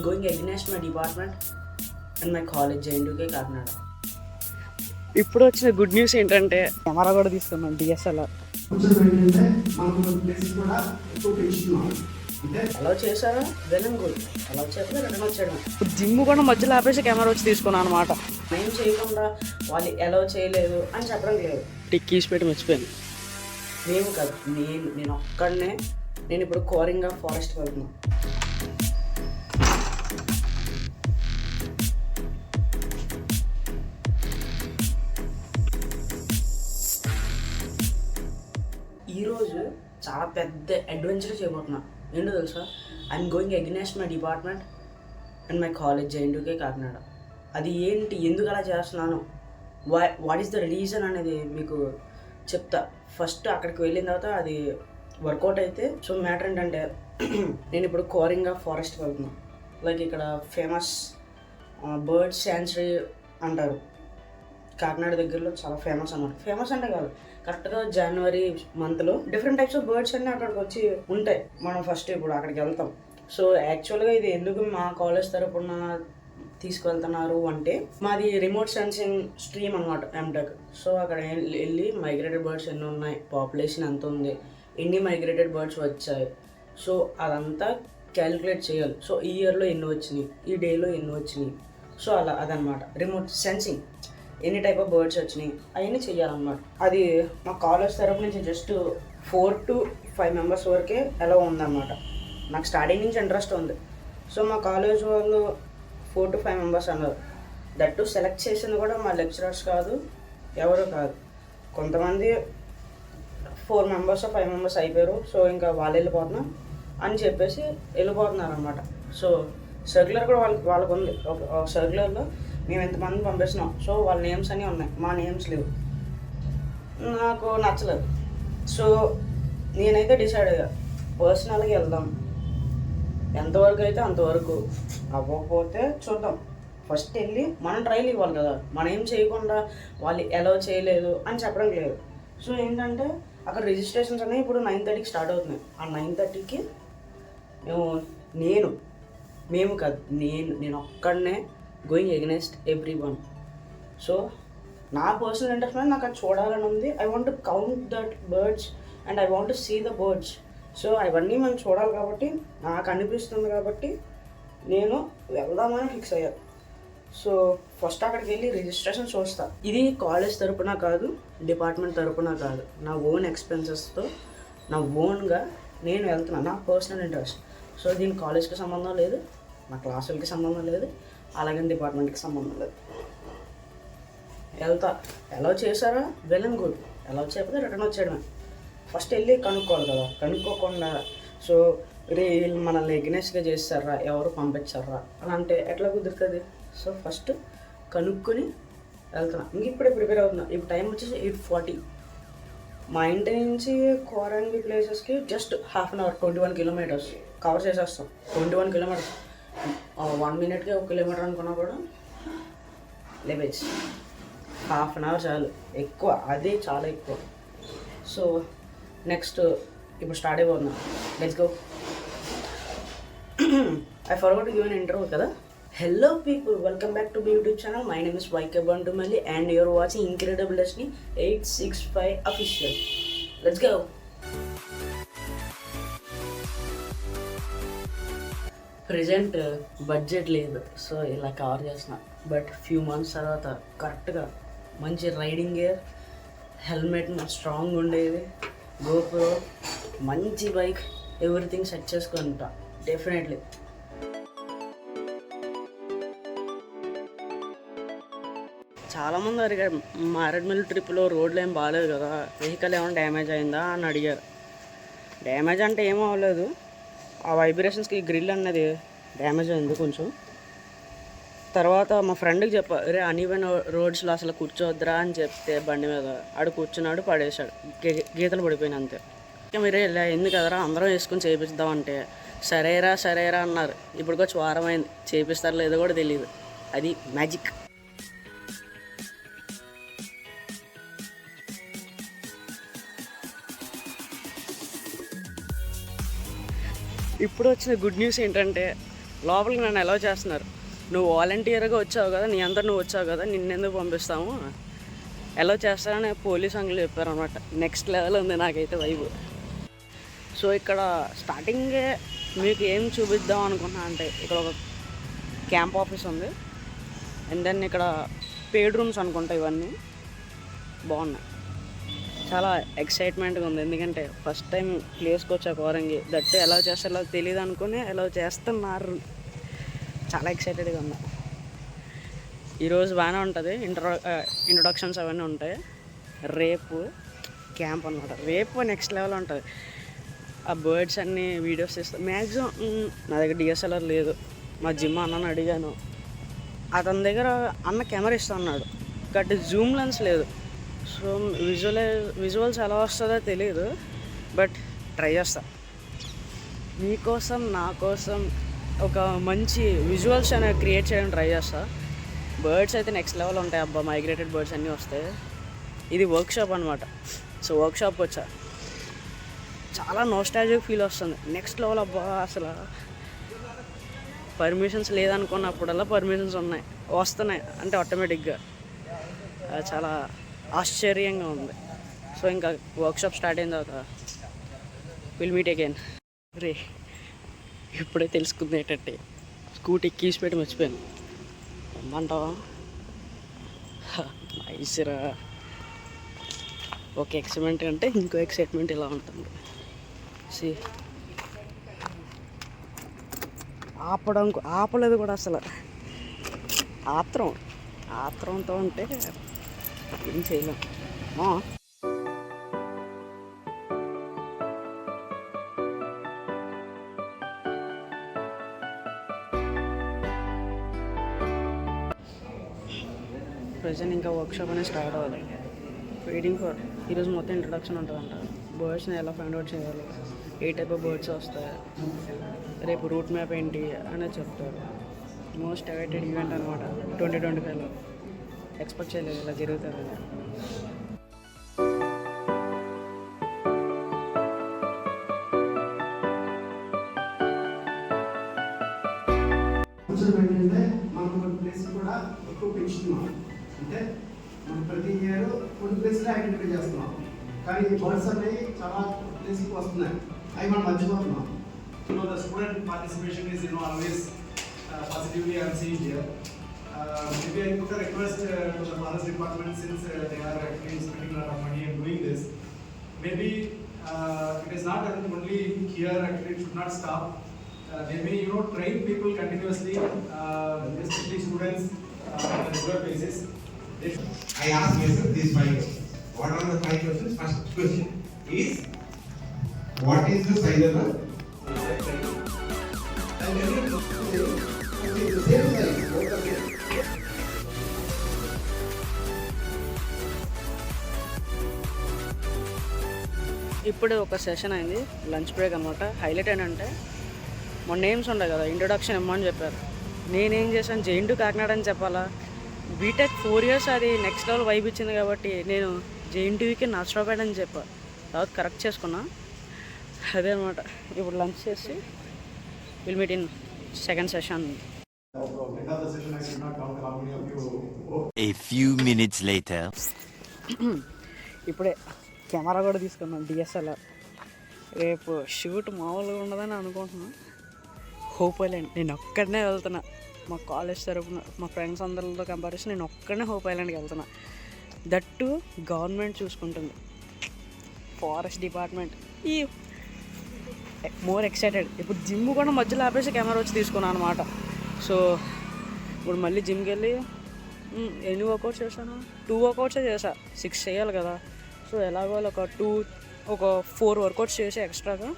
going against my department and my college, JNUK Karnataka. ఇప్పుడు వచ్చిన good news ఏంటంటే camera కూడా తీసుకున్నాం డిఎస్ఎల్ఆర్. అలా చేశారా వెల్ అండ్ గుడ్, అలా చేస్తే రిటర్న్ వచ్చాడు. జిమ్ కూడా మధ్యలో ఆపేసి కెమెరా వచ్చి తీసుకున్నాను అనమాట. నేను చేయకుండా వాళ్ళు ఎలా చేయలేదు అని చెప్పడం లేదు. టిక్కీస్ పెట్టి మర్చిపోయాను. మేము కాదు, నేను ఒక్కడనే. నేను ఇప్పుడు కోరింగా ఫారెస్ట్ వెళ్తున్నాను. ఈరోజు చాలా పెద్ద అడ్వెంచర్ చేయబోతున్నా. ఏంటో తెలుసా? I'm going against my department and my college, JNUK Kakinada. అది ఏంటి, ఎందుకు అలా చేస్తున్నాను, వాట్ ఈస్ ద రీజన్ అనేది మీకు చెప్తా. ఫస్ట్ అక్కడికి వెళ్ళిన తర్వాత అది వర్కౌట్ అయితే. సో మ్యాటర్ ఏంటంటే నేను ఇప్పుడు కోరింగా ఫారెస్ట్కి వెళ్తున్నాను. లైక్ ఇక్కడ ఫేమస్ బర్డ్ శాంచురీ అంటారు. కాకినాడ దగ్గరలో చాలా ఫేమస్ అన్నమాట. ఫేమస్ అంటే కాదు, కరెక్ట్గా జనవరి మంత్లో డిఫరెంట్ టైప్స్ ఆఫ్ బర్డ్స్ అన్నీ అక్కడికి వచ్చి ఉంటాయి. మనం ఫస్ట్ ఇప్పుడు అక్కడికి వెళ్తాం. సో యాక్చువల్గా ఇది ఎందుకు మా కాలేజ్ తరపున తీసుకువెళ్తున్నారు అంటే, మాది రిమోట్ సెన్సింగ్ స్ట్రీమ్ అనమాట, ఎంటెక్. సో అక్కడ వెళ్ళి మైగ్రేటెడ్ బర్డ్స్ ఎన్ని ఉన్నాయి, పాపులేషన్ ఎంత ఉంది, ఎన్ని మైగ్రేటెడ్ బర్డ్స్ వచ్చాయి, సో అదంతా క్యాలిక్యులేట్ చేయాలి. సో ఈ ఇయర్లో ఎన్ని వచ్చినాయి, ఈ డేలో ఎన్ని వచ్చినాయి, సో అదనమాట రిమోట్ సెన్సింగ్. ఎన్ని టైప్ ఆఫ్ బర్డ్స్ వచ్చినాయి అవన్నీ చెయ్యాలన్నమాట. అది మా కాలేజ్ తరపు నుంచి జస్ట్ 4 to 5 మెంబర్స్ వరకే ఎలా ఉందన్నమాట. నాకు స్టార్టింగ్ నుంచి ఇంట్రెస్ట్ ఉంది. సో మా కాలేజ్ వాళ్ళు 4 to 5 మెంబర్స్ అన్నారు. దట్ టు సెలెక్ట్ చేసింది కూడా మా లెక్చరర్స్ కాదు, ఎవరు కాదు. కొంతమంది 4 మెంబర్స్ 5 మెంబర్స్ అయిపోయారు. సో ఇంకా వాళ్ళు వెళ్ళిపోతున్నాం అని చెప్పేసి వెళ్ళిపోతున్నారు అనమాట. సో సర్క్యులర్ కూడా వాళ్ళకు ఉంది. ఒక సర్క్యులర్లో మేము ఎంతమంది పంపిస్తున్నాం, సో వాళ్ళ నేమ్స్ అన్నీ ఉన్నాయి, మా నేమ్స్ లేవు. నాకు నచ్చలేదు. సో నేనైతే డిసైడ్ అయ్యా, పర్సనల్గా వెళ్దాం, ఎంతవరకు అయితే అంతవరకు, అవ్వకపోతే చూద్దాం. ఫస్ట్ వెళ్ళి మనం ట్రైల్ ఇవ్వాలి కదా. మనం ఏం చేయకుండా వాళ్ళు ఎలా చేయలేదు అని చెప్పడం లేదు. సో ఏంటంటే అక్కడ రిజిస్ట్రేషన్స్ అనేవి ఇప్పుడు 9:30కి స్టార్ట్ అవుతున్నాయి. ఆ 9:30కి మేము కాదు, నేను ఒక్కడనే going against everyone. So నా పర్సనల్ ఇంట్రెస్ట్ మీద నాకు అది చూడాలని ఉంది. I want to count that birds and I want to see the birds. So అవన్నీ మనం చూడాలి కాబట్టి, నాకు అనిపిస్తుంది కాబట్టి నేను వెళ్దామని ఫిక్స్ అయ్యాను. సో ఫస్ట్ అక్కడికి వెళ్ళి రిజిస్ట్రేషన్ చూస్తా. ఇది కాలేజ్ తరపున కాదు, డిపార్ట్మెంట్ తరపున కాదు, నా ఓన్ ఎక్స్పెన్సెస్తో నా ఓన్గా నేను వెళ్తున్నాను, నా పర్సనల్ ఇంట్రెస్ట్. సో దీనికి కాలేజ్కి సంబంధం లేదు, నా క్లాసులకి సంబంధం లేదు, అలాగే డిపార్ట్మెంట్కి సంబంధం లేదు. వెళ్తా. ఎలా చేశారా వెల్ అండ్ గుడ్, ఎలా చేయకపోతే రిటర్న్ వచ్చేయడమే. ఫస్ట్ వెళ్ళి కనుక్కోవాలి కదా. కనుక్కోకుండా సో వీళ్ళు మనల్ని ఎగ్నెస్ట్గా చేస్తారా, ఎవరు పంపించారా అలా అంటే ఎట్లా కుదురుతుంది. సో ఫస్ట్ కనుక్కొని వెళ్తున్నా. ఇంక ఇప్పుడే ప్రిపేర్ అవుతున్నా. ఇప్పుడు టైం వచ్చేసి 8:40. మా ఇంటి నుంచి కోరంగి ప్లేసెస్కి just half an hour, 21 kilometres cover చేసేస్తాం. 21 కిలోమీటర్స్ 1 మినిట్కి 1 కిలోమీటర్ అనుకున్నా కూడా లెవెజ్ హాఫ్ అన్ అవర్ చాలు. ఎక్కువ, అదే చాలా ఎక్కువ. సో నెక్స్ట్ ఇప్పుడు స్టార్ట్ అయిపోతున్నా. Let's go. I forgot to give an interview కదా. Hello people, welcome back to my YouTube channel. My name is YK Bantumali and you're watching Incredible Destiny 865 official. Let's go. Present budget లేదు, so ఇలా cover చేస్తున్నా. But few months తర్వాత కరెక్ట్గా మంచి riding gear, helmet strong ఉండేది, GoPro, మంచి bike, everything set చేసుకుంటా definitely. చాలామంది అడిగారు, మారేడుమిల్లి ట్రిప్లో రోడ్లు ఏం బాగాలేదు కదా, వెహికల్ ఏమైనా డ్యామేజ్ అయిందా అని అడిగారు. డ్యామేజ్ అంటే ఏమీ అవ్వలేదు, ఆ వైబ్రేషన్స్కి గ్రిల్ అన్నది డ్యామేజ్ అయింది కొంచెం. తర్వాత మా ఫ్రెండ్కి చెప్పా, రే అన్ఈవెన్ రోడ్స్లో అసలు కూర్చోవద్దురా అని చెప్తే బండి మీద ఆడు కూర్చున్నాడు, పడేశాడు, గీతలు పడిపోయినాయి అంతే. మీరే ఇలా ఎందుకు కదరా అందరం వేసుకొని చేపిస్తామంటే సరేరా అన్నారు. ఇప్పుడు కొంచెం వారం అయింది, చేపిస్తారో లేదో కూడా తెలియదు. అది మ్యాజిక్. ఇప్పుడు వచ్చిన గుడ్ న్యూస్ ఏంటంటే లోపలికి నన్ను అలౌ చేస్తున్నారు. నువ్వు వాలంటీర్గా వచ్చావు కదా, నీ అంతా నువ్వు వచ్చావు కదా, నిన్నెందుకు పంపిస్తాము, అలౌ చేస్తారని పోలీస్ అంకులు చెప్పారనమాట. నెక్స్ట్ లెవెల్ ఉంది నాకైతే వైబ్. సో ఇక్కడ స్టార్టింగే మీకు ఏం చూపిద్దాం అనుకున్నా అంటే, ఇక్కడ ఒక క్యాంప్ ఆఫీస్ ఉంది, అండ్ దెన్ ఇక్కడ పేడ్ రూమ్స్ అనుకుంటా. ఇవన్నీ బాగున్నాయి, చాలా ఎక్సైట్మెంట్గా ఉంది. ఎందుకంటే ఫస్ట్ టైం ప్లేస్కి వచ్చా కోరంగి, దట్టు ఎలా చేస్తారో తెలియదు అనుకుని ఎలా చేస్తున్నారు. చాలా ఎక్సైటెడ్గా ఉన్నా. ఈరోజు బాగానే ఉంటుంది, ఇంట్రొడక్షన్స్ అవన్నీ ఉంటాయి. రేపు క్యాంప్ అనమాట. రేపు నెక్స్ట్ లెవెల్ ఉంటుంది. ఆ బర్డ్స్ అన్నీ వీడియోస్ తీస్తాను మ్యాక్సిమం. నా దగ్గర డిఎస్ఎల్ఆర్ లేదు. మా జిమ్ అన్నని అడిగాను, అతని దగ్గర అన్న కెమెరా ఇస్తా అన్నాడు, బట్ జూమ్ లెన్స్ లేదు. సో విజువల్స్ ఎలా వస్తుందో తెలియదు, బట్ ట్రై చేస్తా. మీకోసం నా కోసం ఒక మంచి విజువల్స్ అనేవి క్రియేట్ చేయడం ట్రై చేస్తా. బర్డ్స్ అయితే నెక్స్ట్ లెవెల్ ఉంటాయి అబ్బా, మైగ్రేటెడ్ బర్డ్స్ అన్నీ వస్తాయి. ఇది వర్క్షాప్ అనమాట. సో వర్క్షాప్కి వచ్చా, చాలా నోస్టాలజిక్ ఫీల్ వస్తుంది. నెక్స్ట్ లెవెల్ అబ్బా. అసలు పర్మిషన్స్ లేదనుకున్నప్పుడల్లా పర్మిషన్స్ వస్తున్నాయి అంటే ఆటోమేటిక్గా. చాలా ఆశ్చర్యంగా ఉంది. సో ఇంకా వర్క్షాప్ స్టార్ట్ అయిన తర్వాత విల్ మీట్ అగైన్. రే ఇప్పుడే తెలుసుకుంది ఏంటంటే స్కూటీ కీస్ పెట్టి మర్చిపోయాను. రమ్మంటావా? నైస్రా. ఒక ఎక్సైట్మెంట్ అంటే ఇంకో ఎక్సైట్మెంట్ ఇలా ఉంటుంది. సి ఆపలేదు కూడా అసలు. ఆత్రంతో ఉంటే ఏం చేయలేం. ప్రజెంట్ ఇంకా వర్క్షాప్ అనేది స్టార్ట్ అవ్వాలి. వెయిటింగ్ ఫర్ ఈరోజు మొత్తం ఇంట్రడక్షన్ ఉంటుందంట. బర్డ్స్ని ఎలా ఫైండ్ అవుట్ చేయాలి, ఏ టైప్ ఆఫ్ బర్డ్స్ వస్తాయి, రేపు రూట్ మ్యాప్ ఏంటి అనేది చెప్తారు. మోస్ట్ అవైటెడ్ ఈవెంట్ అనమాట 2025లో. ఎక్స్పెక్ట్ చేయలేదు ఇలా జరుగుతుంది. ఏంటంటే మనం ప్లేస్ కూడా ఎక్కువ పెంచుతున్నాం. అంటే మనం ప్రతి ఇయర్ కొన్ని ప్లేస్లో ఐడెంటిఫై చేస్తున్నాం, కానీ ఈ బర్డ్స్ అనేవి చాలా ప్లేస్కి వస్తున్నాయి, అవి మనం మర్చిపోతున్నాం. The student participation is always positively I am seeing here. Maybe I put a request to the forest department, since they are actually spending a lot of money in doing this. Maybe it is not only here, actually it should not stop. They may train people continuously, especially students on a regular basis. I ask myself these 5 questions. What are the 5 questions? First question is, what is the size of the ఇప్పుడు ఒక session అయింది, lunch break అనమాట. Highlight ఏంటంటే మన names ఉండే కదా, introduction ఇమ్మని చెప్పారు. నేనేం చేశాను, జైంటు కాకినాడ అని చెప్పాలా. బీటెక్ 4 years అది నెక్స్ట్ లెవెల్ వైబ్ ఇచ్చింది కాబట్టి నేను జేఎన్టీయూకి నర్సరావుపేట అని చెప్పాను. తర్వాత కరెక్ట్ చేసుకున్నా. అదే అనమాట. ఇప్పుడు లంచ్ చేసి will meet in second session. A few minutes later. ఇప్పుడే కెమెరా కూడా తీసుకున్నాను, డిఎస్ఎల్ఆర్. రేపు షూట్ మామూలుగా ఉండదని అనుకుంటున్నాను. హోప్ ఐలాండ్ నేను ఒక్కడనే వెళ్తున్నా. మా కాలేజ్ తరపున మా ఫ్రెండ్స్ అందరితో కంపారిజన్ నేను ఒక్కడనే హోప్ ఐలాండ్కి వెళ్తున్నా. దట్టు గవర్నమెంట్ చూసుకుంటుంది, ఫారెస్ట్ డిపార్ట్మెంట్. ఈ మోర్ ఎక్సైటెడ్. ఇప్పుడు జిమ్ కూడా మధ్యలో ఆపేసి కెమెరా వచ్చి తీసుకున్నాను అనమాట. సో ఇప్పుడు మళ్ళీ జిమ్కి వెళ్ళి ఎన్ని వర్కౌట్స్ చేశాను, 2 వర్కౌట్సే చేశా. 6 చేయాలి కదా. సో ఎలాగో ఒక 4 వర్కౌట్స్ చేసి ఎక్స్ట్రాగా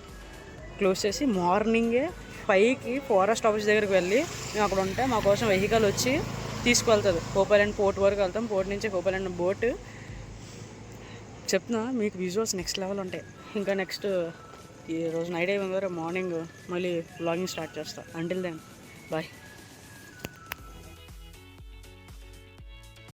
క్లోజ్ చేసి మార్నింగే 5కి ఫారెస్ట్ ఆఫీస్ దగ్గరికి వెళ్ళి మేము అక్కడ ఉంటే మా కోసం వెహికల్ వచ్చి తీసుకువెళ్తుంది. హోప్ ఐలాండ్ పోర్ట్ వరకు వెళ్తాం. పోర్ట్ నుంచి హోప్ ఐలాండ్ బోట్. చెప్తున్నా మీకు విజువల్స్ నెక్స్ట్ లెవెల్ ఉంటాయి. ఇంకా నెక్స్ట్ ఈ రోజు నైట్ అయిపోయిన తర్వాత మార్నింగ్ మళ్ళీ వ్లాగింగ్ స్టార్ట్ చేస్తా. Until then bye.